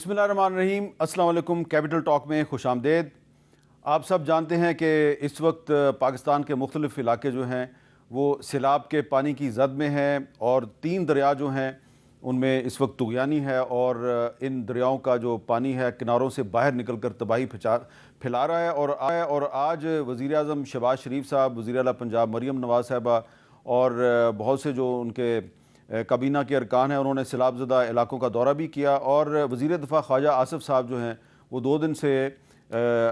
بسم اللہ الرحمن الرحیم۔ السلام علیکم۔ کیپٹل ٹاک میں خوش آمدید۔ آپ سب جانتے ہیں کہ اس وقت پاکستان کے مختلف علاقے جو ہیں وہ سیلاب کے پانی کی زد میں ہیں، اور 3 دریا جو ہیں ان میں اس وقت طغیانی ہے، اور ان دریاؤں کا جو پانی ہے کناروں سے باہر نکل کر تباہی پھیلا رہا ہے۔ اور آج وزیر اعظم شہباز شریف صاحب، وزیر اعلیٰ پنجاب مریم نواز صاحبہ اور بہت سے جو ان کے کابینہ کے ارکان ہیں انہوں نے سیلاب زدہ علاقوں کا دورہ بھی کیا، اور وزیر دفاع خواجہ آصف صاحب جو ہیں وہ 2 دن سے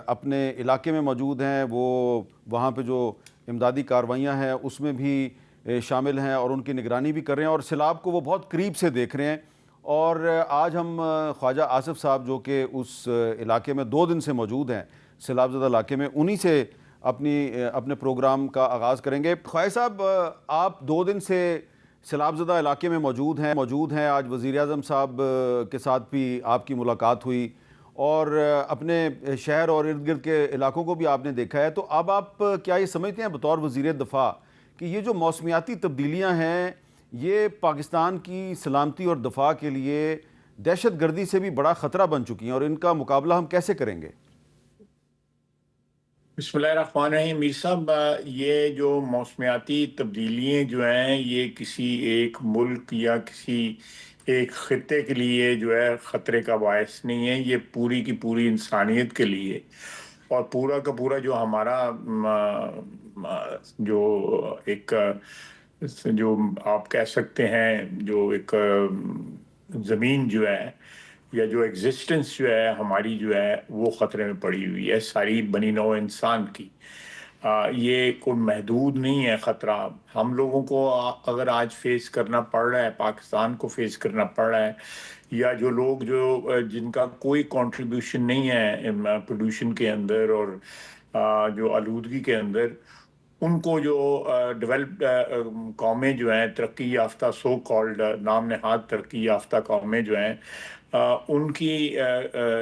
اپنے علاقے میں موجود ہیں۔ وہ وہاں پہ جو امدادی کارروائیاں ہیں اس میں بھی شامل ہیں اور ان کی نگرانی بھی کر رہے ہیں، اور سیلاب کو وہ بہت قریب سے دیکھ رہے ہیں۔ اور آج ہم خواجہ آصف صاحب جو کہ اس علاقے میں 2 دن سے موجود ہیں، سیلاب زدہ علاقے میں، انہی سے اپنے پروگرام کا آغاز کریں گے۔ خواجہ صاحب، آپ 2 دن سے سیلاب زدہ علاقے میں موجود ہیں۔ آج وزیر اعظم صاحب کے ساتھ بھی آپ کی ملاقات ہوئی، اور اپنے شہر اور ارد گرد کے علاقوں کو بھی آپ نے دیکھا ہے۔ تو اب آپ کیا یہ سمجھتے ہیں بطور وزیر دفاع کہ یہ جو موسمیاتی تبدیلیاں ہیں یہ پاکستان کی سلامتی اور دفاع کے لیے دہشت گردی سے بھی بڑا خطرہ بن چکی ہیں، اور ان کا مقابلہ ہم کیسے کریں گے؟ بسم اللہ الرحمن الرحیم۔ میر صاحب، یہ جو موسمیاتی تبدیلیاں جو ہیں یہ کسی ایک ملک یا کسی ایک خطے کے لیے جو ہے خطرے کا باعث نہیں ہے، یہ پوری کی پوری انسانیت کے لیے اور پورا کا پورا جو ہمارا جو ایک جو آپ کہہ سکتے ہیں جو ایک زمین جو ہے یا جو ایگزسٹنس جو ہے ہماری جو ہے وہ خطرے میں پڑی ہوئی ہے، ساری بنی نوع انسان کی۔ یہ کوئی محدود نہیں ہے خطرہ۔ ہم لوگوں کو اگر آج فیس کرنا پڑ رہا ہے، پاکستان کو فیس کرنا پڑ رہا ہے، یا جو لوگ جن کا کوئی کنٹریبیوشن نہیں ہے پولوشن کے اندر اور جو آلودگی کے اندر، ان کو جو ڈیولپڈ قومیں جو ہیں، ترقی یافتہ سو کالڈ نام نہاد ترقی یافتہ قومیں جو ہیں، ان کی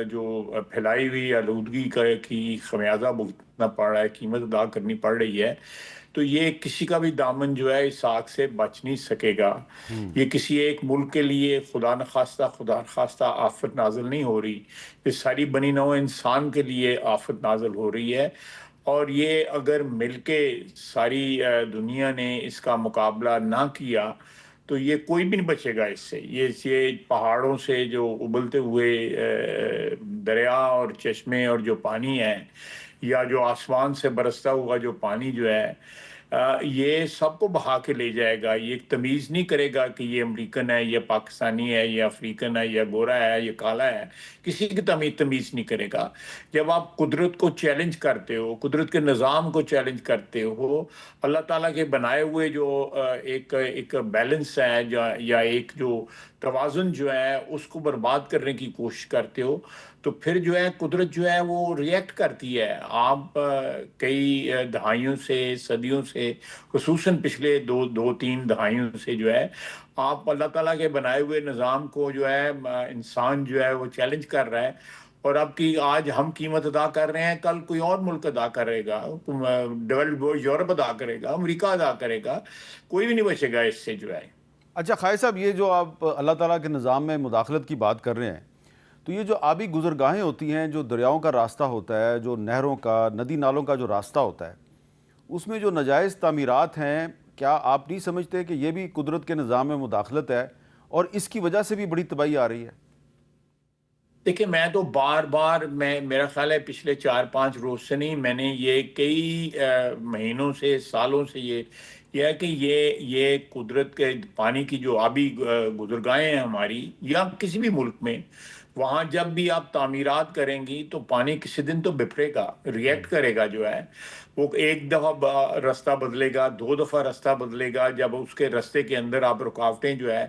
جو پھیلائی ہوئی آلودگی کی خمیازہ بھگتنا پڑ رہا ہے، قیمت ادا کرنی پڑ رہی ہے، تو یہ کسی کا بھی دامن جو ہے اس آگ سے بچ نہیں سکے گا۔ یہ کسی ایک ملک کے لیے خدا نخواستہ آفت نازل نہیں ہو رہی، یہ ساری بنی نوع انسان کے لیے آفت نازل ہو رہی ہے۔ اور یہ اگر مل کے ساری دنیا نے اس کا مقابلہ نہ کیا تو یہ کوئی بھی نہیں بچے گا اس سے۔ یہ پہاڑوں سے جو ابلتے ہوئے دریا اور چشمے اور جو پانی ہے، یا جو آسمان سے برستا ہوا جو پانی جو ہے، یہ سب کو بہا کے لے جائے گا۔ یہ تمیز نہیں کرے گا کہ یہ امریکن ہے، یہ پاکستانی ہے، یہ افریقن ہے، یہ گورا ہے، یہ کالا ہے، کسی کی تمیز نہیں کرے گا۔ جب آپ قدرت کو چیلنج کرتے ہو، قدرت کے نظام کو چیلنج کرتے ہو، اللہ تعالیٰ کے بنائے ہوئے جو ایک بیلنس ہے یا ایک جو توازن جو ہے اس کو برباد کرنے کی کوشش کرتے ہو، تو پھر جو ہے قدرت جو ہے وہ ریئیکٹ کرتی ہے۔ آپ کئی دہائیوں سے، صدیوں سے، خصوصاً پچھلے 2-3 دہائیوں سے جو ہے آپ اللہ تعالیٰ کے بنائے ہوئے نظام کو جو ہے انسان جو ہے وہ چیلنج کر رہا ہے، اور آج ہم قیمت ادا کر رہے ہیں، کل کوئی اور ملک ادا کرے گا، ڈیولپڈ یورپ ادا کرے گا، امریکہ ادا کرے گا، کوئی بھی نہیں بچے گا اس سے جو ہے۔ اچھا خواجہ صاحب، یہ جو آپ اللہ تعالیٰ کے نظام میں مداخلت کی بات کر رہے ہیں، تو یہ جو آبی گزرگاہیں ہوتی ہیں، جو دریاؤں کا راستہ ہوتا ہے، جو نہروں کا، ندی نالوں کا جو راستہ ہوتا ہے، اس میں جو ناجائز تعمیرات ہیں، کیا آپ نہیں سمجھتے کہ یہ بھی قدرت کے نظام میں مداخلت ہے اور اس کی وجہ سے بھی بڑی تباہی آ رہی ہے؟ دیکھیں، میں تو بار میرا خیال ہے پچھلے 4-5 روز سے نہیں، میں نے یہ کئی مہینوں سے، سالوں سے یہ ہے کہ یہ قدرت کے پانی کی جو آبی گزرگاہیں ہیں ہماری یا کسی بھی ملک میں، وہاں جب بھی آپ تعمیرات کریں گی تو پانی کسی دن تو بپھرے گا، ریئیکٹ کرے گا جو ہے۔ وہ ایک دفعہ رستہ بدلے گا، 2 دفعہ رستہ بدلے گا، جب اس کے رستے کے اندر آپ رکاوٹیں جو ہے،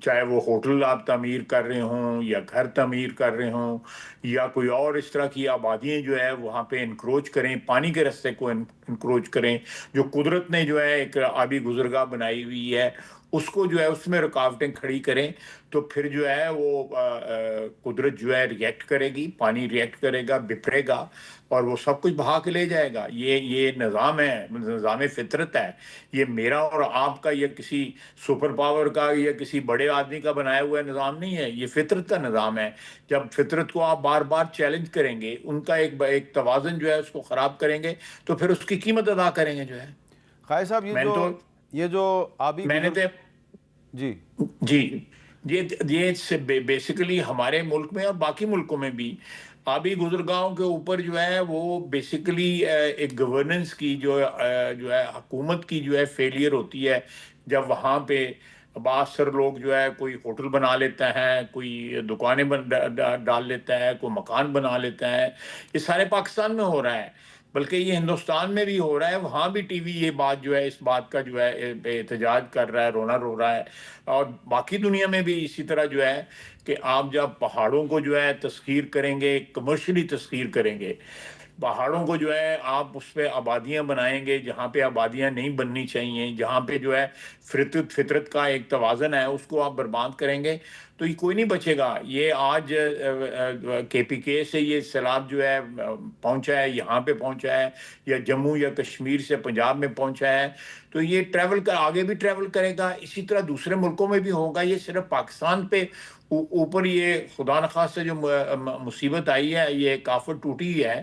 چاہے وہ ہوٹل آپ تعمیر کر رہے ہوں یا گھر تعمیر کر رہے ہوں یا کوئی اور اس طرح کی آبادیاں جو ہے وہاں پہ انکروچ کریں، پانی کے رستے کو انکروچ کریں، جو قدرت نے جو ہے ایک آبی گزرگاہ بنائی ہوئی ہے اس کو جو ہے اس میں رکاوٹیں کھڑی کریں، تو پھر جو ہے وہ قدرت جو ہے ریئیکٹ کرے گی، پانی ریئیکٹ کرے گا، بپھرے گا۔ اور وہ سب کچھ بہا کے لے جائے گا. یہ نظام ہے, نظام فطرت ہے. یہ میرا اور آپ کا یا کسی سپر پاور کا یا کسی بڑے آدمی کا بنایا ہوا نظام نہیں ہے, یہ فطرت کا نظام ہے. جب فطرت کو آپ بار بار چیلنج کریں گے, ان کا ایک توازن جو ہے اس کو خراب کریں گے, تو پھر اس کی قیمت ادا کریں گے جو ہے. قائد صاحب یہ جو آبی میں نے گزر تو جی جی یہ بیسیکلی ہمارے ملک میں اور باقی ملکوں میں بھی آبی گزرگاہوں کے اوپر جو ہے وہ بیسیکلی ایک گورننس کی جو ہے حکومت کی جو ہے فیلئر ہوتی ہے. جب وہاں پہ بعض سر لوگ جو ہے کوئی ہوٹل بنا لیتا ہے, کوئی دکانیں ڈال لیتا ہے, کوئی مکان بنا لیتا ہے. یہ سارے پاکستان میں ہو رہا ہے, بلکہ یہ ہندوستان میں بھی ہو رہا ہے. وہاں بھی ٹی وی یہ بات جو ہے اس بات کا جو ہے احتجاج کر رہا ہے, رونا رو رہا ہے. اور باقی دنیا میں بھی اسی طرح جو ہے کہ آپ جب پہاڑوں کو جو ہے تسخیر کریں گے, کمرشلی تسخیر کریں گے, پہاڑوں کو جو ہے آپ اس پہ آبادیاں بنائیں گے جہاں پہ آبادیاں نہیں بننی چاہیے, جہاں پہ جو ہے فطرت کا ایک توازن ہے اس کو آپ برباد کریں گے, تو یہ کوئی نہیں بچے گا. یہ آج کے پی کے سے یہ سیلاب جو ہے پہنچا ہے, یہاں پہ پہنچا ہے, یا جموں یا کشمیر سے پنجاب میں پہنچا ہے, تو یہ آگے بھی ٹریول کرے گا. اسی طرح دوسرے ملکوں میں بھی ہوگا. یہ صرف پاکستان پہ اوپر یہ خدا نخواستہ جو مصیبت آئی ہے, یہ آفت ٹوٹی ہے,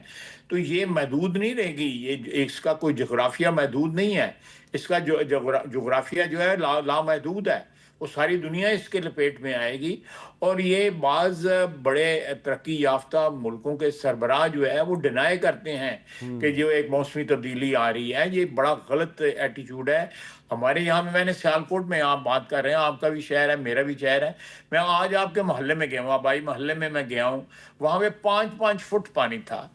تو یہ محدود نہیں رہے گی. یہ اس کا کوئی جغرافیہ محدود نہیں ہے. اس کا جو جغرافیہ جو ہے لامحدود ہے. وہ ساری دنیا اس کے لپیٹ میں آئے گی. اور یہ بعض بڑے ترقی یافتہ ملکوں کے سربراہ جو ہے وہ ڈینائی کرتے ہیں کہ جو ایک موسمی تبدیلی آ رہی ہے. یہ بڑا غلط ایٹیچیوڈ ہے. ہمارے یہاں میں نے سیالکوٹ میں آپ بات کر رہے ہیں, آپ کا بھی شہر ہے, میرا بھی شہر ہے. میں آج آپ کے محلے میں گیا ہوں, آبائی محلے میں گیا ہوں, وہاں پہ 5 فٹ پانی تھا.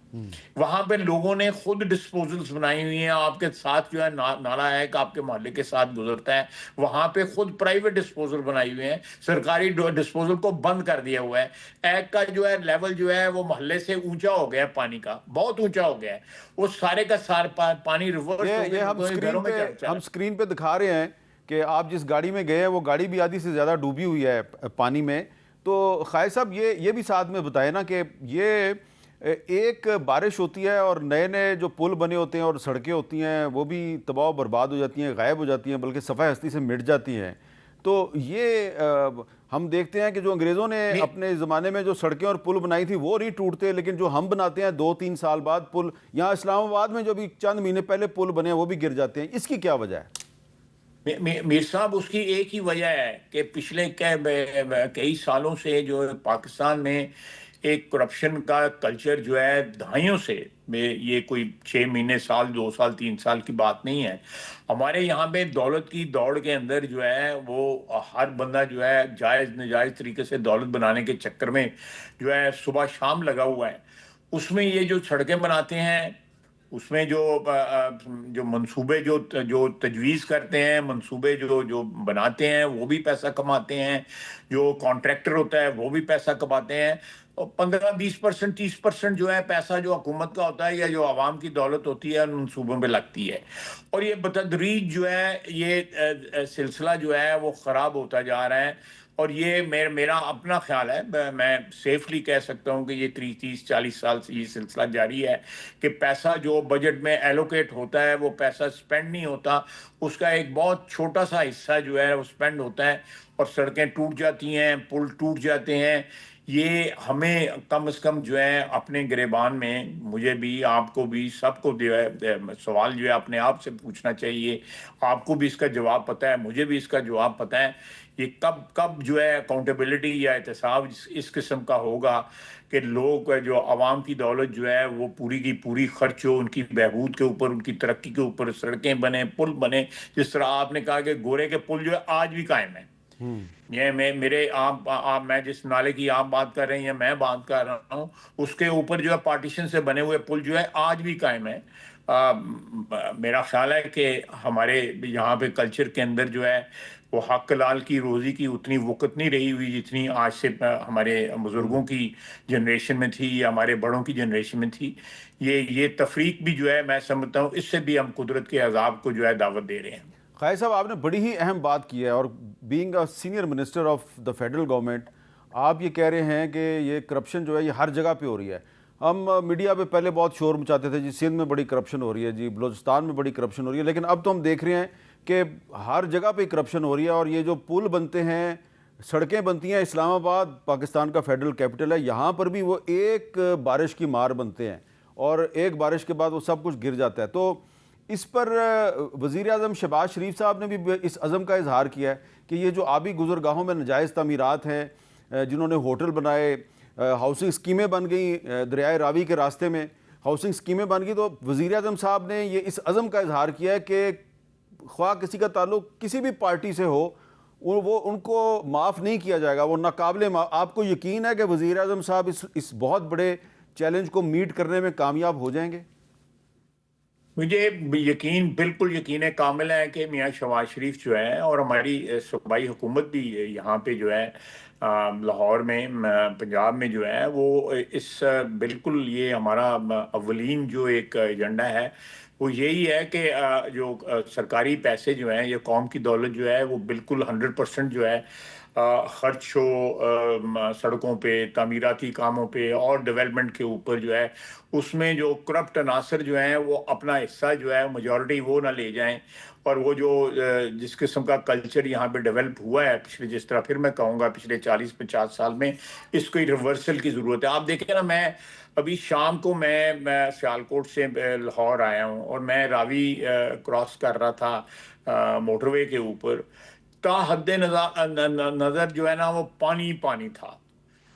وہاں پہ لوگوں نے خود ڈسپوزلز بنائی ہوئی ہیں. آپ کے ساتھ جو ہے نالا ہے کہ آپ کے محلے کے ساتھ گزرتا ہے, وہاں پہ خود پرائیویٹ ڈسپوزل بنائی ہوئے ہیں. سرکاری ڈسپوزل کو بند کر دیا ہوا ہے. ایک کا جو ہے لیول جو ہے وہ محلے سے اونچا ہو گیا ہے, پانی کا بہت اونچا ہو گیا ہے. وہ سارے کا سارا پانی ریورس ہو یہ کے لوگوں کے گھروں میں ہم اسکرین پہ دکھا رہے ہیں کہ آپ جس گاڑی میں گئے ہیں وہ گاڑی بھی آدھی سے زیادہ ڈوبی ہوئی ہے پانی میں. تو قائد صاحب یہ بھی ساتھ میں بتائیں نا کہ یہ ایک بارش ہوتی ہے اور نئے نئے جو پل بنے ہوتے ہیں اور سڑکیں ہوتی ہیں وہ بھی تباہ و برباد ہو جاتی ہیں, غائب ہو جاتی ہیں, بلکہ صفحہ ہستی سے مٹ جاتی ہیں. تو یہ ہم دیکھتے ہیں کہ جو انگریزوں نے اپنے زمانے میں جو سڑکیں اور پل بنائی تھی وہ نہیں ٹوٹتے, لیکن جو ہم بناتے ہیں 2-3 سال بعد پل, یہاں اسلام آباد میں جو بھی چند مہینے پہلے پل بنے ہیں وہ بھی گر جاتے ہیں. اس کی کیا وجہ ہے؟ میر صاحب اس کی ایک ہی وجہ ہے کہ پچھلے کئی سالوں سے جو پاکستان میں ایک کرپشن کا کلچر جو ہے دہائیوں سے, یہ کوئی 6 مہینے, سال, 2 سال, 3 سال کی بات نہیں ہے. ہمارے یہاں پہ دولت کی دوڑ کے اندر جو ہے وہ ہر بندہ جو ہے جائز ناجائز طریقے سے دولت بنانے کے چکر میں جو ہے صبح شام لگا ہوا ہے. اس میں یہ جو سڑکیں بناتے ہیں, اس میں جو منصوبے جو تجویز کرتے ہیں, منصوبے جو بناتے ہیں وہ بھی پیسہ کماتے ہیں, جو کانٹریکٹر ہوتا ہے وہ بھی پیسہ کماتے ہیں. اور 15-20%, 30% جو ہے پیسہ جو حکومت کا ہوتا ہے یا جو عوام کی دولت ہوتی ہے ان منصوبوں پہ لگتی ہے. اور یہ بتدریج جو ہے یہ سلسلہ جو ہے وہ خراب ہوتا جا رہا ہے. اور یہ میرا اپنا خیال ہے, میں سیفلی کہہ سکتا ہوں کہ یہ 30-40 سال سے یہ سلسلہ جاری ہے کہ پیسہ جو بجٹ میں ایلوکیٹ ہوتا ہے وہ پیسہ سپینڈ نہیں ہوتا. اس کا ایک بہت چھوٹا سا حصہ جو ہے وہ سپینڈ ہوتا ہے اور سڑکیں ٹوٹ جاتی ہیں, پل ٹوٹ جاتے ہیں. یہ ہمیں کم از کم جو ہے اپنے گریبان میں, مجھے بھی, آپ کو بھی, سب کو جو ہے سوال جو ہے اپنے آپ سے پوچھنا چاہیے. آپ کو بھی اس کا جواب پتہ ہے, مجھے بھی اس کا جواب پتہ ہے. یہ کب جو ہے اکاؤنٹیبلٹی یا احتساب اس قسم کا ہوگا کہ لوگ جو عوام کی دولت جو ہے وہ پوری کی پوری خرچ ہو ان کی بہبود کے اوپر, ان کی ترقی کے اوپر, سڑکیں بنے, پل بنے. جس طرح آپ نے کہا کہ گورے کے پل جو ہے آج بھی قائم ہے. یہ میں جس نالے کی آپ بات کر رہے ہیں یا میں بات کر رہا ہوں, اس کے اوپر جو ہے پارٹیشن سے بنے ہوئے پل جو ہے آج بھی قائم ہے. میرا خیال ہے کہ ہمارے یہاں پہ کلچر کے اندر جو ہے وہ حق لال کی روزی کی اتنی وقت نہیں رہی ہوئی جتنی آج سے ہمارے بزرگوں کی جنریشن میں تھی یا ہمارے بڑوں کی جنریشن میں تھی. یہ تفریق بھی جو ہے میں سمجھتا ہوں اس سے بھی ہم قدرت کے عذاب کو جو ہے دعوت دے رہے ہیں. قائد صاحب آپ نے بڑی ہی اہم بات کی ہے, اور being a senior minister of the federal government آپ یہ کہہ رہے ہیں کہ یہ کرپشن جو ہے یہ ہر جگہ پہ ہو رہی ہے. ہم میڈیا پہ پہلے بہت شور مچاتے تھے جی سندھ میں بڑی کرپشن ہو رہی ہے، جی بلوچستان میں بڑی کرپشن ہو رہی ہے، لیکن اب تو ہم دیکھ رہے ہیں کہ ہر جگہ پہ کرپشن ہو رہی ہے، اور یہ جو پل بنتے ہیں، سڑکیں بنتی ہیں، اسلام آباد پاکستان کا فیڈرل کیپٹل ہے، یہاں پر بھی وہ ایک بارش کی مار بنتے ہیں اور ایک بارش کے بعد وہ سب کچھ گر جاتا ہے۔ تو اس پر وزیر اعظم شہباز شریف صاحب نے بھی اس عزم کا اظہار کیا ہے کہ یہ جو آبی گزرگاہوں میں ناجائز تعمیرات ہیں، جنہوں نے ہوٹل بنائے، ہاؤسنگ اسکیمیں بن گئیں دریائے راوی کے راستے میں، ہاؤسنگ اسکیمیں بن گئی، تو وزیر اعظم صاحب نے یہ اس عزم کا اظہار کیا ہے کہ خواہ کسی کا تعلق کسی بھی پارٹی سے ہو، وہ ان کو معاف نہیں کیا جائے گا، وہ ناقابل معاف۔ آپ کو یقین ہے کہ وزیر اعظم صاحب اس بہت بڑے چیلنج کو میٹ کرنے میں کامیاب ہو جائیں گے؟ مجھے یقین، بالکل یقین کامل ہے کہ میاں شہباز شریف جو ہے اور ہماری صوبائی حکومت بھی یہاں پہ جو ہے لاہور میں، پنجاب میں جو ہے وہ بالکل یہ ہمارا اولین جو ایک ایجنڈا ہے وہ یہی ہے کہ جو سرکاری پیسے جو ہیں، یہ قوم کی دولت جو ہے وہ بالکل 100% جو ہے خرچ ہو سڑکوں پہ، تعمیراتی کاموں پہ اور ڈیولپمنٹ کے اوپر جو ہے، اس میں جو کرپٹ عناصر جو ہیں وہ اپنا حصہ جو ہے میجورٹی وہ نہ لے جائیں، اور وہ جو جس قسم کا کلچر یہاں پہ ڈیولپ ہوا ہے پچھلے، جس طرح پھر میں کہوں گا پچھلے 40-50 سال میں، اس کو ریورسل کی ضرورت ہے۔ آپ دیکھیں نا، میں ابھی شام کو میں سیالکوٹ سے لاہور آیا ہوں اور میں راوی کراس کر رہا تھا موٹر وے کے اوپر، تا حد نظر جو ہے نا وہ پانی پانی تھا۔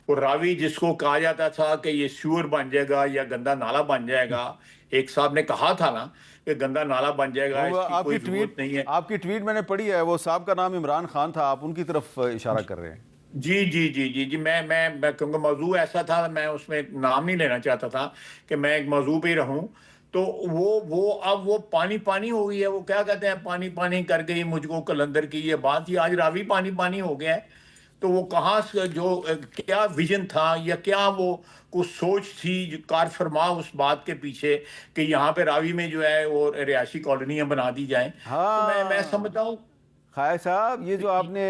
اور راوی جس کو کہا جاتا تھا کہ یہ سیور بن جائے گا یا گندا نالا بن جائے گا، ایک صاحب نے کہا تھا نا کہ گندا نالا بن جائے گا، اس کی کوئی ضرورت نہیں ہے۔ آپ کی ٹویٹ میں نے پڑھی ہے، وہ صاحب کا نام عمران خان تھا، آپ ان کی طرف اشارہ کر رہے ہیں۔ جی جی جی جی جی، میں کیونکہ موضوع ایسا تھا، میں اس میں نام نہیں لینا چاہتا تھا کہ میں ایک موضوع پہ ہی رہوں، تو وہ اب وہ پانی پانی ہو گئی ہے۔ وہ کیا کہتے ہیں، پانی پانی کر گئی مجھ کو قلندر کی یہ بات، یہ آج راوی پانی پانی ہو گیا ہے۔ تو وہ کہاں سے، جو کیا ویژن تھا یا کیا وہ کچھ سوچ تھی جو کار فرما اس بات کے پیچھے کہ یہاں پہ راوی میں جو ہے وہ رہائشی کالونیاں بنا دی جائیں، تو میں سمجھتا ہوں خیر صاحب، یہ جو آپ نے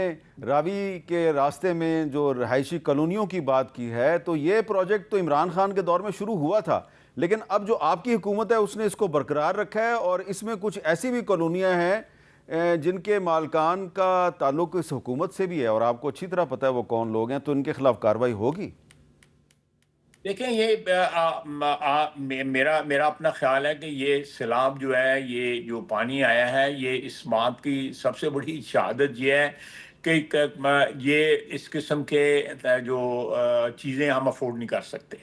راوی کے راستے میں جو رہائشی کالونیوں کی بات کی ہے، تو یہ پروجیکٹ تو عمران خان کے دور میں شروع ہوا تھا، لیکن اب جو آپ کی حکومت ہے اس نے اس کو برقرار رکھا ہے، اور اس میں کچھ ایسی بھی کالونیاں ہیں جن کے مالکان کا تعلق اس حکومت سے بھی ہے، اور آپ کو اچھی طرح پتہ ہے وہ کون لوگ ہیں، تو ان کے خلاف کارروائی ہوگی؟ دیکھیں، یہ میرا اپنا خیال ہے کہ یہ سیلاب جو ہے، یہ جو پانی آیا ہے، یہ اس بات کی سب سے بڑی شہادت یہ ہے کہ یہ اس قسم کے جو چیزیں ہم افورڈ نہیں کر سکتے۔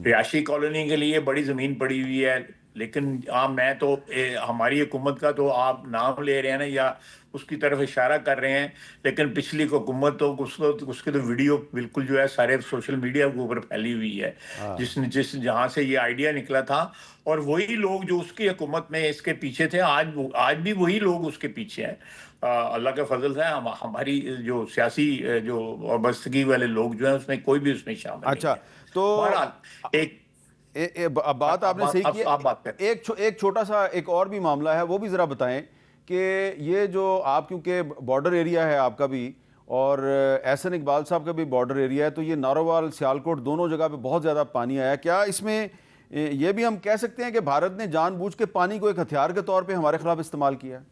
رہائشی کالونی کے لیے بڑی زمین پڑی ہوئی ہے، لیکن میں تو ہماری حکومت کا تو آپ نام لے رہے ہیں نا یا اس کی طرف اشارہ کر رہے ہیں، لیکن پچھلی حکومت تو اس کے تو ویڈیو بالکل جو ہے سارے سوشل میڈیا کے اوپر پھیلی ہوئی ہے، جہاں سے یہ آئیڈیا نکلا تھا، اور وہی لوگ جو اس کی حکومت میں اس کے پیچھے تھے، آج بھی وہی لوگ اس کے پیچھے ہیں۔ اللہ کے فضل سے ہماری جو سیاسی جو وابستگی والے لوگ جو ہیں اس میں کوئی بھی اس میں شامل نہیں اچھا، ہے۔ تو بہرحال بات آپ نے صحیح کی آپ بات کریں۔ ایک چھوٹا سا ایک اور بھی معاملہ ہے، وہ بھی ذرا بتائیں کہ یہ جو آپ، کیونکہ بارڈر ایریا ہے آپ کا بھی اور احسن اقبال صاحب کا بھی بارڈر ایریا ہے، تو یہ نارووال، سیالکوٹ دونوں جگہ پہ بہت زیادہ پانی آیا ہے، کیا اس میں یہ بھی ہم کہہ سکتے ہیں کہ بھارت نے جان بوجھ کے پانی کو ایک ہتھیار کے طور پہ ہمارے خلاف استعمال کیا ہے؟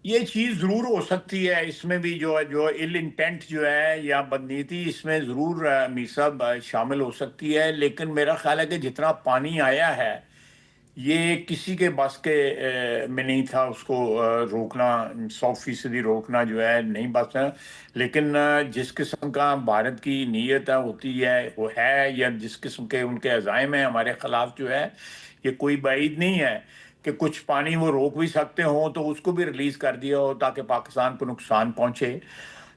یہ چیز ضرور ہو سکتی ہے، اس میں بھی جو ایل انٹینٹ جو ہے یا بدنیتی اس میں ضرور میسب شامل ہو سکتی ہے، لیکن میرا خیال ہے کہ جتنا پانی آیا ہے یہ کسی کے بس کے میں نہیں تھا اس کو روکنا، 100% روکنا جو ہے نہیں بس ہے، لیکن جس قسم کا بھارت کی نیت ہوتی ہے وہ ہے، یا جس قسم کے ان کے عزائم ہیں ہمارے خلاف جو ہے، یہ کوئی بعید نہیں ہے کہ کچھ پانی وہ روک بھی سکتے ہوں تو اس کو بھی ریلیز کر دیا ہو تاکہ پاکستان کو نقصان پہنچے۔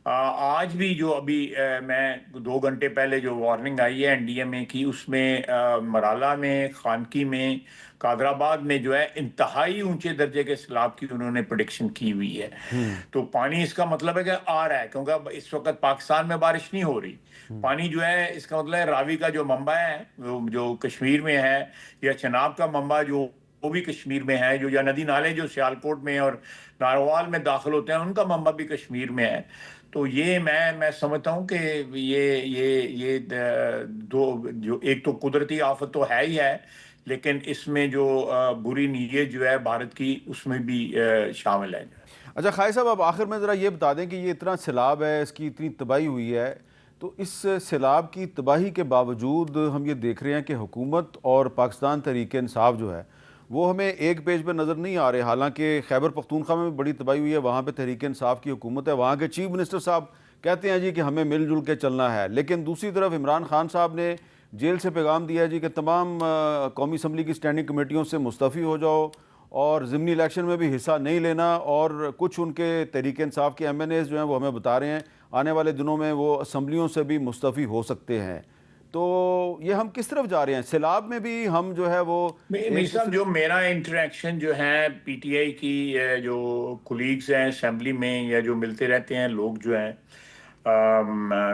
آج بھی جو ابھی میں 2 گھنٹے پہلے جو وارننگ آئی ہے NDMA کی، اس میں مرالا میں، خانقی میں، قادر آباد میں جو ہے انتہائی اونچے درجے کے سیلاب کی انہوں نے پریڈکشن کی ہوئی ہے۔ تو پانی اس کا مطلب ہے کہ آ رہا ہے، کیونکہ اس وقت پاکستان میں بارش نہیں ہو رہی، پانی جو ہے اس کا مطلب ہے راوی کا جو منبع ہے جو کشمیر میں ہے، یا چناب کا منبع جو وہ بھی کشمیر میں ہے، جو یا ندی نالے جو سیالکوٹ میں اور ناروال میں داخل ہوتے ہیں ان کا منبع بھی کشمیر میں ہے۔ تو یہ میں سمجھتا ہوں کہ یہ دو جو ایک تو قدرتی آفت تو ہے ہی ہے، لیکن اس میں جو بری نیت جو ہے بھارت کی اس میں بھی شامل ہے۔ اچھا خالد صاحب، اب آخر میں ذرا یہ بتا دیں کہ یہ اتنا سیلاب ہے، اس کی اتنی تباہی ہوئی ہے، تو اس سیلاب کی تباہی کے باوجود ہم یہ دیکھ رہے ہیں کہ حکومت اور پاکستان تحریک انصاف جو ہے وہ ہمیں ایک پیج پہ نظر نہیں آ رہے۔ حالانکہ خیبر پختونخوا میں بڑی تباہی ہوئی ہے، وہاں پہ تحریک انصاف کی حکومت ہے، وہاں کے چیف منسٹر صاحب کہتے ہیں جی کہ ہمیں مل جل کے چلنا ہے، لیکن دوسری طرف عمران خان صاحب نے جیل سے پیغام دیا ہے جی کہ تمام قومی اسمبلی کی اسٹینڈنگ کمیٹیوں سے مستعفی ہو جاؤ اور ضمنی الیکشن میں بھی حصہ نہیں لینا، اور کچھ ان کے تحریک انصاف کے ایم این ایز جو ہیں وہ ہمیں بتا رہے ہیں آنے والے دنوں میں وہ اسمبلیوں سے بھی مستعفی ہو سکتے ہیں۔ تو یہ ہم کس طرف جا رہے ہیں؟ سیلاب میں بھی ہم جو ہے وہ میر صاحب، جو میرا انٹریکشن جو ہے پی ٹی آئی کی جو کولیگز ہیں اسمبلی میں یا جو ملتے رہتے ہیں لوگ جو ہیں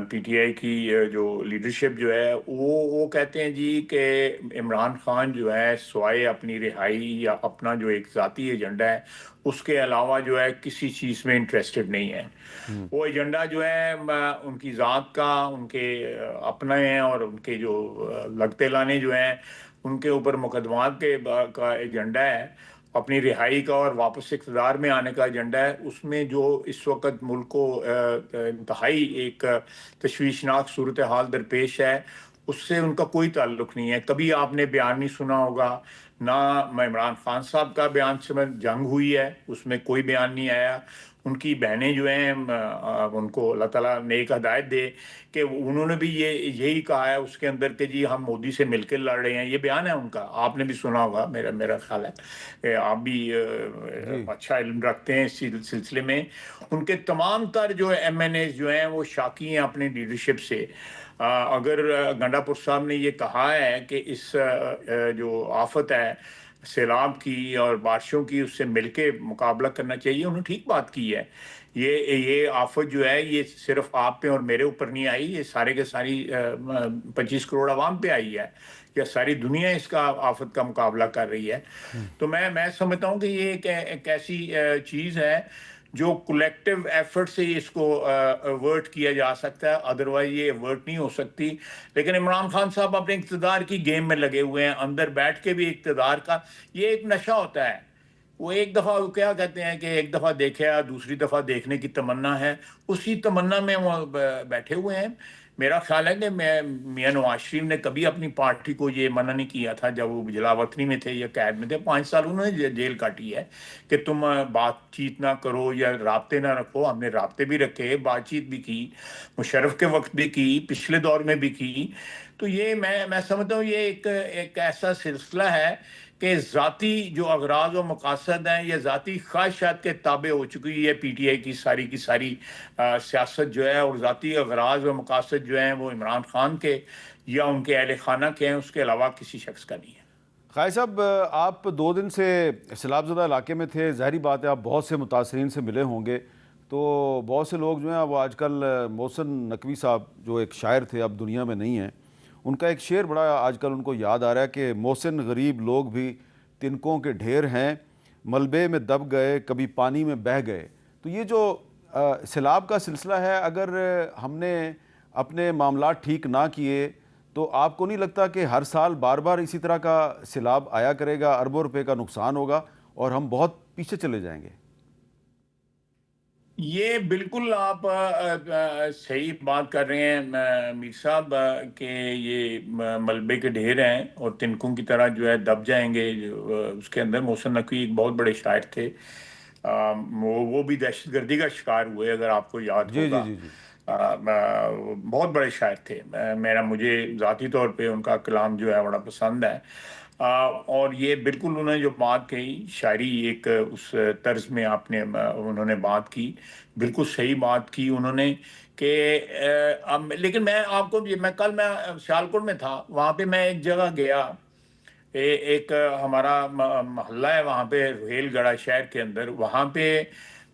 پی ٹی آئی کی جو لیڈرشپ جو ہے وہ کہتے ہیں جی کہ عمران خان جو ہے سوائے اپنی رہائی یا اپنا جو ایک ذاتی ایجنڈا ہے اس کے علاوہ جو ہے کسی چیز میں انٹرسٹڈ نہیں ہے۔ وہ ایجنڈا جو ہے ان کی ذات کا، ان کے اپنے ہیں، اور ان کے جو لگتے لانے جو ہیں ان کے اوپر مقدمات کا ایجنڈا ہے، اپنی رہائی کا اور واپس اقتدار میں آنے کا ایجنڈا ہے۔ اس میں جو اس وقت ملک کو انتہائی ایک تشویشناک صورتحال درپیش ہے، اس سے ان کا کوئی تعلق نہیں ہے۔ کبھی آپ نے بیان نہیں سنا ہوگا، نہ عمران خان صاحب کا بیان سے میں جنگ ہوئی ہے، اس میں کوئی بیان نہیں آیا۔ ان کی بہنیں جو ہیں ان کو اللہ تعالیٰ نیک ہدایت دے کہ انہوں نے بھی یہی کہا ہے اس کے اندر کہ جی ہم مودی سے مل کے لڑ رہے ہیں، یہ بیان ہے ان کا، آپ نے بھی سنا ہوگا، میرا خیال ہے کہ آپ بھی اچھا علم رکھتے ہیں اس سلسلے میں۔ ان کے تمام تر جو ایم این اے جو ہیں وہ شاکی ہیں اپنی لیڈرشپ سے۔ اگر گنڈا پور صاحب نے یہ کہا ہے کہ اس جو آفت ہے سیلاب کی اور بارشوں کی اس سے مل کے مقابلہ کرنا چاہیے، انہوں نے ٹھیک بات کی ہے۔ یہ آفت جو ہے یہ صرف آپ پہ اور میرے اوپر نہیں آئی، یہ سارے کے ساری 25 کروڑ عوام پہ آئی ہے، یا ساری دنیا اس کا آفت کا مقابلہ کر رہی ہے۔ تو میں سمجھتا ہوں کہ یہ ایک ایسی چیز ہے جو کولیکٹیو ایفرٹ سے اس کو ایورٹ کیا جا سکتا ہے، ادروائز یہ ایورٹ نہیں ہو سکتی۔ لیکن عمران خان صاحب اپنے اقتدار کی گیم میں لگے ہوئے ہیں، اندر بیٹھ کے بھی اقتدار کا یہ ایک نشہ ہوتا ہے۔ وہ ایک دفعہ کیا کہتے ہیں کہ ایک دفعہ دیکھا دوسری دفعہ دیکھنے کی تمنا ہے، اسی تمنا میں وہ بیٹھے ہوئے ہیں۔ میرا خیال ہے کہ میاں نواز شریف نے کبھی اپنی پارٹی کو یہ منع نہیں کیا تھا جب وہ جلا وطنی میں تھے یا قید میں تھے، 5 سال انہوں نے جیل کاٹی ہے کہ تم بات چیت نہ کرو یا رابطے نہ رکھو۔ ہم نے رابطے بھی رکھے، بات چیت بھی کی، مشرف کے وقت بھی کی، پچھلے دور میں بھی کی۔ تو یہ میں سمجھتا ہوں یہ ایک ایسا سلسلہ ہے کہ ذاتی جو اغراض و مقاصد ہیں یا ذاتی خواہشات کے تابع ہو چکی ہے پی ٹی آئی کی ساری سیاست جو ہے، اور ذاتی اغراض و مقاصد جو ہیں وہ عمران خان کے یا ان کے اہل خانہ کے ہیں، اس کے علاوہ کسی شخص کا نہیں ہے۔ خالد صاحب، آپ 2 دن سے سیلاب زدہ علاقے میں تھے، ظاہری بات ہے آپ بہت سے متاثرین سے ملے ہوں گے، تو بہت سے لوگ جو ہیں وہ آج کل محسن نقوی صاحب جو ایک شاعر تھے اب دنیا میں نہیں ہیں، ان کا ایک شعر بڑا آج کل ان کو یاد آ رہا ہے کہ محسن غریب لوگ بھی تنکوں کے ڈھیر ہیں، ملبے میں دب گئے کبھی پانی میں بہہ گئے۔ تو یہ جو سیلاب کا سلسلہ ہے، اگر ہم نے اپنے معاملات ٹھیک نہ کیے تو آپ کو نہیں لگتا کہ ہر سال بار بار اسی طرح کا سیلاب آیا کرے گا، اربوں روپے کا نقصان ہوگا اور ہم بہت پیچھے چلے جائیں گے؟ یہ بالکل آپ صحیح بات کر رہے ہیں میر صاحب کہ یہ ملبے کے ڈھیر ہیں اور تنکوں کی طرح جو ہے دب جائیں گے۔ اس کے اندر محسن نقوی ایک بہت بڑے شاعر تھے، وہ بھی دہشت گردی کا شکار ہوئے اگر آپ کو یاد جی جی ہوگا۔ جی جی بہت بڑے شاعر تھے، مجھے ذاتی طور پہ ان کا کلام جو ہے بڑا پسند ہے۔ اور یہ بالکل انہوں نے جو بات کہی شاعری ایک اس طرز میں انہوں نے بات کی، بالکل صحیح بات کی انہوں نے کہ لیکن میں آپ کو کل میں سیالکوٹ میں تھا، وہاں پہ میں ایک جگہ گیا، ایک ہمارا محلہ ہے وہاں پہ ریل گڑھا شہر کے اندر، وہاں پہ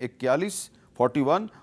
41 41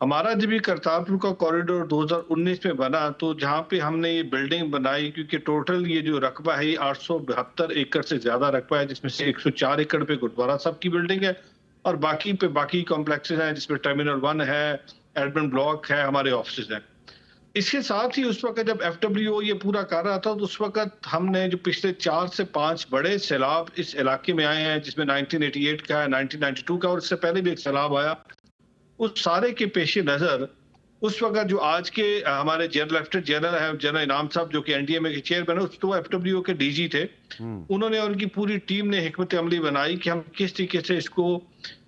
ہمارا جب یہ کرتارپور کا کوریڈور 2019 میں بنا تو جہاں پہ ہم نے یہ بلڈنگ بنائی، کیونکہ ٹوٹل یہ جو رقبہ ہے یہ 872 ایکڑ سے زیادہ رقبہ ہے، جس میں سے 104 ایکڑ پہ گردوارا صاحب کی بلڈنگ ہے اور باقی پہ باقی کمپلیکسز ہیں جس میں ٹرمینل 1 ہے، ایڈمن بلاک ہے، ہمارے آفسز ہیں۔ اس کے ساتھ ہی اس وقت جب ایف ڈبلیو او یہ پورا کر رہا تھا تو اس وقت ہم نے جو پچھلے 4 سے 5 بڑے سیلاب اس علاقے میں آئے ہیں، جس میں 1988 کا ہے، 1992 کا اور اس سے پہلے بھی ایک سیلاب آیا، اس سارے کے پیش نظر اس وقت جو آج کے ہمارے جنرل لیفٹیننٹ جنرل ہیں، جنرل انعام صاحب جو کہ این ڈی ایم اے کے چیئرمین ہیں، تو ایف ڈبلیو او کے ڈی جی تھے، انہوں نے اور ان کی پوری ٹیم نے حکمت عملی بنائی کہ ہم کس طریقے سے اس کو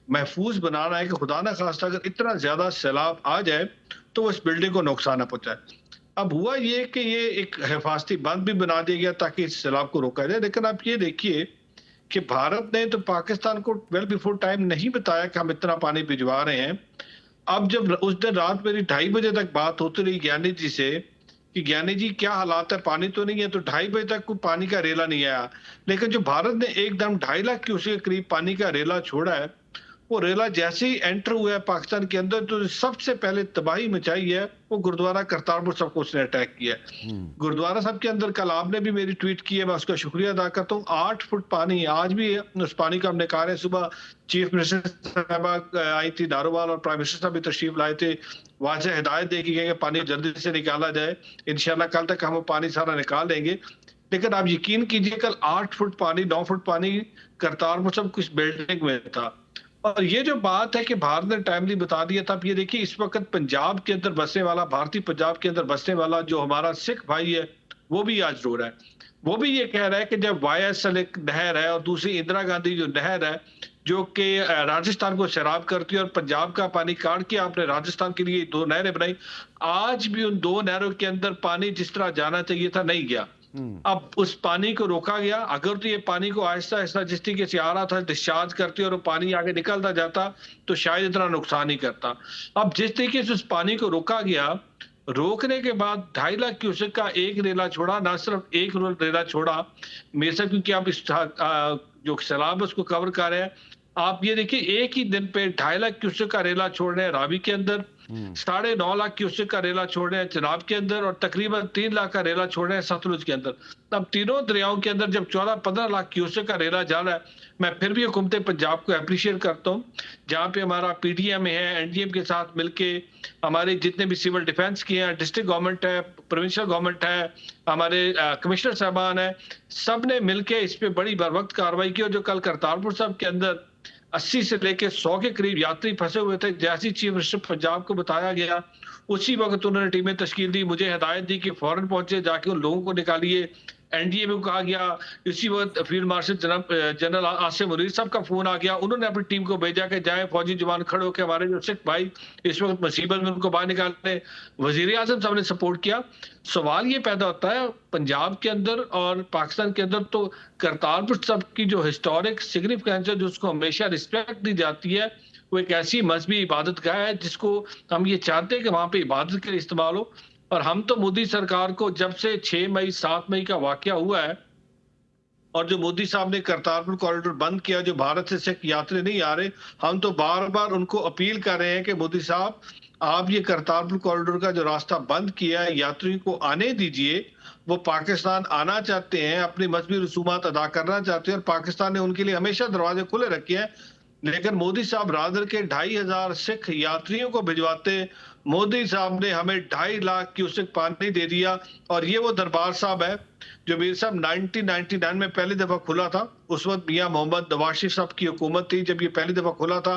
محفوظ بنانا ہے کہ خدا نہ خواستہ اگر اتنا زیادہ سیلاب آ جائے تو وہ اس بلڈنگ کو نقصان نہ پہنچائے۔ اب ہوا یہ کہ یہ ایک حفاظتی بند بھی بنا دیا گیا تاکہ اس سیلاب کو روکا جائے، لیکن آپ یہ دیکھیے کہ بھارت نے تو پاکستان کو ویل بیفور ٹائم نہیں بتایا کہ ہم اتنا پانی بھجوا رہے ہیں۔ اب جب اس دن رات میری 2:30 بجے تک بات ہوتی رہی گیانی جی سے کہ گیانی جی کیا حالات ہے، پانی تو نہیں ہے، تو 2:30 بجے تک کوئی پانی کا ریلا نہیں آیا، لیکن جو بھارت نے ایک دم 2.5 لاکھ کیوسیک کے قریب پانی کا ریلا چھوڑا ہے، وہ ریلا جیسے ہی انٹر ہوا ہے پاکستان کے اندر تو سب سے پہلے تباہی مچائی ہے وہ گردوارہ کرتارپور صاحب کو اس نے اٹیک کیا ہے۔ گردوارہ صاحب کے اندر کل آپ نے بھی میری ٹویٹ کی ہے، میں اس کا شکریہ ادا کرتا ہوں، 8 فٹ پانی آج بھی ہے، اس پانی کا ہم نے کہا ہے۔ صبح چیف منسٹر صاحبہ آئی تھی ناروال اور پرائم منسٹر صاحب بھی تشریف لائے تھے، وہاں سے ہدایت دے کی گئی کہ پانی جلدی سے نکالا جائے، انشاءاللہ کل تک ہم وہ پانی سارا نکال دیں گے۔ لیکن آپ یقین کیجئے کل 8 فٹ پانی 9 فٹ پانی کرتارپور صاحب کچھ بلڈنگ میں تھا، اور یہ جو بات ہے کہ بھارت نے ٹائملی بتا دیا تھا۔ یہ دیکھیے اس وقت پنجاب کے اندر بسنے والا، بھارتی پنجاب کے اندر بسنے والا جو ہمارا سکھ بھائی ہے وہ بھی آج رو رہا ہے، وہ بھی یہ کہہ رہا ہے کہ جب وائی ایس ایل ایک نہر ہے اور دوسری اندرا گاندھی جو نہر ہے جو کہ راجستھان کو سیراب کرتی ہے اور پنجاب کا پانی کاٹ کے آپ نے راجستھان کے لیے 2 نہریں بنائی، آج بھی ان 2 نہروں کے اندر پانی جس طرح جانا چاہیے تھا نہیں گیا۔ اب اس پانی کو روکا گیا، اگر تو یہ پانی کو آہستہ آہستہ جس طریقے سے آ رہا تھا ڈسچارج کرتے اور وہ پانی آگے نکلتا جاتا تو شاید اتنا نقصان نہیں کرتا۔ اب جس طریقے سے اس پانی کو روکا گیا، روکنے کے بعد 2.5 لاکھ کیوسک کا ایک ریلا چھوڑا، نہ صرف ایک ریلا چھوڑا میرے سے، کیونکہ آپ اس جو سیلاب اس کو کور کر رہے ہیں، آپ یہ دیکھیں ایک ہی دن پہ 2.5 لاکھ کیوسک کا ریلا چھوڑ رہے ہیں راوی کے اندر، 9.5 لاکھ کیوسک کا ریلا چھوڑ رہے ہیں چناب کے اندر، اور تقریباً 3 لاکھ کا ریلا چھوڑ رہے ہیں ستلج کے اندر۔ اب تینوں دریاؤں کے اندر جب 14-15 لاکھ کیوسک کا ریلا جا رہا ہے، میں پھر بھی حکومت پنجاب کو اپریشیٹ کرتا ہوں، جہاں پہ ہمارا پی ڈی ایم ہے، این ڈی ایم کے ساتھ مل کے ہمارے جتنے بھی سول ڈیفنس کی ہیں، ڈسٹرکٹ گورنمنٹ ہے، پروونشل گورنمنٹ ہے، ہمارے کمشنر صاحبان ہیں، سب نے مل کے اس پہ بڑی بر وقت کارروائی کی، اور جو کل کرتارپور صاحب کے اندر 80 سے لے کے 100 کے قریب یاتری پھنسے ہوئے تھے، جیسی چیف منسٹر پنجاب کو بتایا گیا اسی وقت انہوں نے ٹیمیں تشکیل دی، مجھے ہدایت دی کہ فوراً پہنچے، جا کے ان لوگوں کو نکالیے۔ این ڈی اے میں کو کہا گیا، اسی وقت field marshal general Asif Munir صاحب کا فون آ گیا، انہوں نے اپنی ٹیم کو بھیجا کہ جائیں فوجی جوان کھڑے ہو کے ہمارے جو سکھ بھائی اس وقت مصیبت میں ان کو باہر نکالنے، وزیر اعظم صاحب نے سپورٹ کیا۔ سوال یہ پیدا ہوتا ہے پنجاب کے اندر اور پاکستان کے اندر تو کرتارپور صاحب کی جو ہسٹورک سگنیفیکینس ہے، جو اس کو ہمیشہ رسپیکٹ دی جاتی ہے، وہ ایک ایسی مذہبی عبادت گاہ ہے جس کو ہم یہ چاہتے ہیں کہ وہاں پہ عبادت کے لیے استعمال ہو۔ اور ہم تو مودی سرکار کو جب سے 6 مئی 7 مئی کا واقعہ ہوا ہے اور جو مودی صاحب نے کرتارپور کوریڈور بند کیا، جو بھارت سے سکھ یاتری نہیں آ رہے، ہم تو بار بار ان کو اپیل کر رہے ہیں کہ مودی صاحب آپ یہ کرتارپور کوریڈور کا جو راستہ بند کیا ہے، یاتریوں کو آنے دیجئے، وہ پاکستان آنا چاہتے ہیں، اپنی مذہبی رسومات ادا کرنا چاہتے ہیں، اور پاکستان نے ان کے لیے ہمیشہ دروازے کھلے رکھے ہیں۔ لیکن مودی صاحب رادر کے 2,500 سکھ یاتریوں کو بھجواتے، مودی صاحب نے ہمیں 2.5 لاکھ کیوسک پانی دے دیا، اور یہ وہ دربار صاحب ہے جو میر صاحب 1999 میں پہلی دفعہ کھلا تھا، اس وقت میاں محمد نواز شریف صاحب کی حکومت تھی جب یہ پہلی دفعہ کھلا تھا۔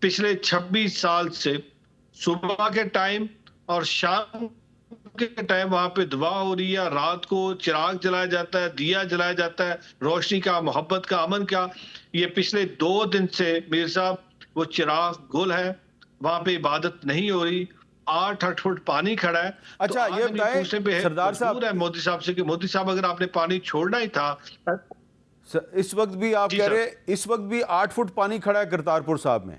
پچھلے 26 سال سے صبح کے ٹائم اور شام کے ٹائم وہاں پہ دعا ہو رہی ہے، رات کو چراغ جلایا جاتا ہے، دیا جلایا جاتا ہے، روشنی کا، محبت کا، امن کا۔ یہ پچھلے 2 دن سے میر صاحب وہ چراغ گل ہے، وہاں پہ عبادت نہیں ہو رہی، 8 فٹ پانی کھڑا ہے۔ اچھا یہ بتائیں سردار صاحب، ہے مودی صاحب سے کہ مودی صاحب اگر آپ نے پانی چھوڑنا ہی تھا، اس وقت بھی آپ کہہ رہے اس وقت بھی 8 فٹ پانی کھڑا ہے کرتارپور صاحب میں؟